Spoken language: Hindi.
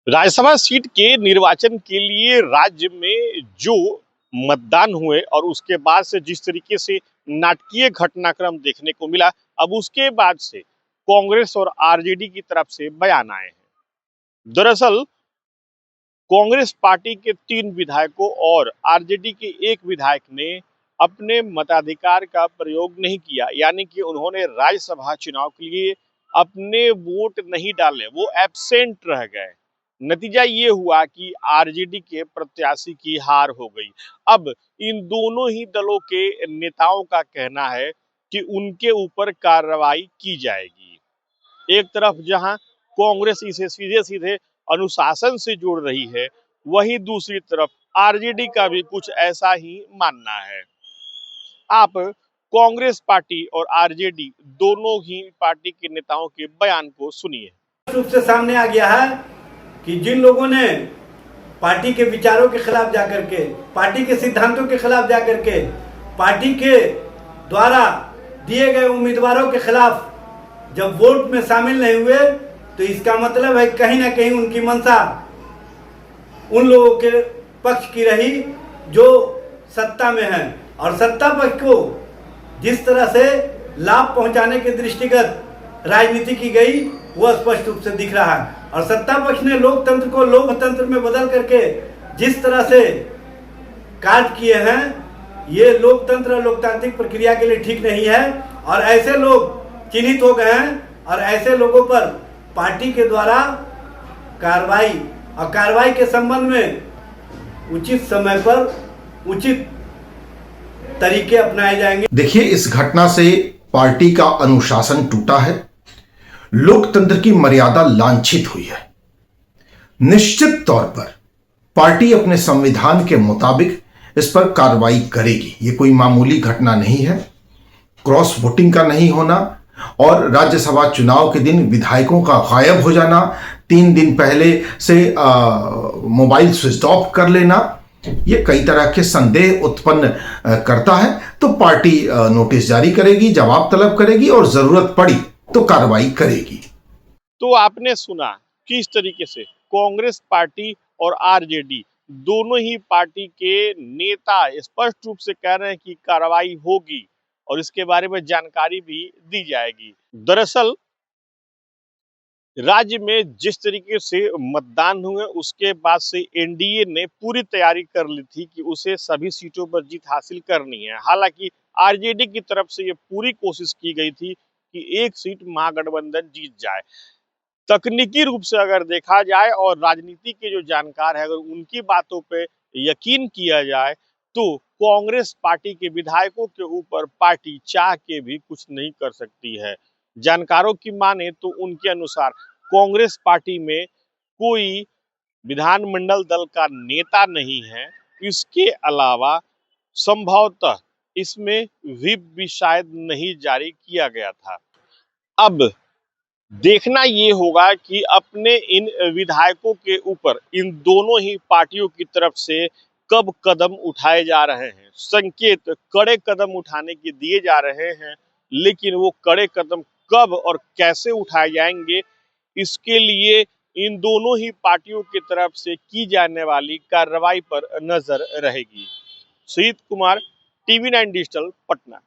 राज्यसभा सीट के निर्वाचन के लिए राज्य में जो मतदान हुए और उसके बाद से जिस तरीके से नाटकीय घटनाक्रम देखने को मिला, अब उसके बाद से कांग्रेस और आरजेडी की तरफ से बयान आए हैं। दरअसल कांग्रेस पार्टी के 3 विधायकों और आरजेडी के एक विधायक ने अपने मताधिकार का प्रयोग नहीं किया, यानी कि उन्होंने राज्यसभा चुनाव के लिए अपने वोट नहीं डाले, वो एब्सेंट रह गए। नतीजा ये हुआ कि आरजेडी के प्रत्याशी की हार हो गई। अब इन दोनों ही दलों के नेताओं का कहना है कि उनके ऊपर कार्रवाई की जाएगी। एक तरफ जहां कांग्रेस इसे सीधे सीधे अनुशासन से जोड़ रही है, वहीं दूसरी तरफ आरजेडी का भी कुछ ऐसा ही मानना है। आप कांग्रेस पार्टी और आरजेडी दोनों ही पार्टी के नेताओं के बयान को सुनिए। रूप से सामने आ गया है कि जिन लोगों ने पार्टी के विचारों के खिलाफ जाकर के, पार्टी के सिद्धांतों के खिलाफ जाकर के, पार्टी के द्वारा दिए गए उम्मीदवारों के खिलाफ जब वोट में शामिल नहीं हुए, तो इसका मतलब है कहीं ना कहीं उनकी मंशा उन लोगों के पक्ष की रही जो सत्ता में है, और सत्ता पक्ष को जिस तरह से लाभ पहुंचाने के दृष्टिगत राजनीति की गई वो स्पष्ट रूप से दिख रहा है। और सत्ता पक्ष ने लोकतंत्र को लोकतंत्र में बदल करके जिस तरह से कार्य किए हैं, ये लोकतंत्र और लोकतांत्रिक प्रक्रिया के लिए ठीक नहीं है। और ऐसे लोग चिन्हित हो गए हैं और ऐसे लोगों पर पार्टी के द्वारा कार्रवाई और कार्रवाई के संबंध में उचित समय पर उचित तरीके अपनाए जाएंगे। देखिए, इस घटना से पार्टी का अनुशासन टूटा है, लोकतंत्र की मर्यादा लांछित हुई है। निश्चित तौर पर पार्टी अपने संविधान के मुताबिक इस पर कार्रवाई करेगी। ये कोई मामूली घटना नहीं है। क्रॉस वोटिंग का नहीं होना और राज्यसभा चुनाव के दिन विधायकों का गायब हो जाना, 3 दिन पहले से मोबाइल स्विच ऑफ कर लेना, ये कई तरह के संदेह उत्पन्न करता है। तो पार्टी नोटिस जारी करेगी, जवाब तलब करेगी और जरूरत पड़ी तो कार्रवाई करेगी। तो आपने सुना किस तरीके से कांग्रेस पार्टी और आरजेडी दोनों ही पार्टी के नेता स्पष्ट रूप से कह रहे हैं कि कार्रवाई होगी और इसके बारे में जानकारी भी दी जाएगी। दरअसल राज्य में जिस तरीके से मतदान हुए उसके बाद से एनडीए ने पूरी तैयारी कर ली थी कि उसे सभी सीटों पर जीत हासिल करनी है। हालांकि आरजेडी की तरफ से ये पूरी कोशिश की गई थी कि एक सीट महागठबंधन जीत जाए। तकनीकी रूप से अगर देखा जाए और राजनीति के जो जानकार है, अगर उनकी बातों पे यकीन किया जाए, तो कांग्रेस पार्टी के विधायकों के ऊपर पार्टी चाह के भी कुछ नहीं कर सकती है। जानकारों की माने तो उनके अनुसार कांग्रेस पार्टी में कोई विधानमंडल दल का नेता नहीं है। इसके अलावा संभवतः इसमें व्हिप भी शायद नहीं जारी किया गया था। अब देखना ये होगा कि अपने इन विधायकों के ऊपर इन दोनों ही पार्टियों की तरफ से कब कदम उठाए जा रहे हैं। संकेत कड़े कदम उठाने के दिए जा रहे हैं, लेकिन वो कड़े कदम कब और कैसे उठाए जाएंगे, इसके लिए इन दोनों ही पार्टियों की तरफ से की जाने वाली कार्रवाई पर नजर रहेगी। Sujit Kumar, TV 9 digital, Patna.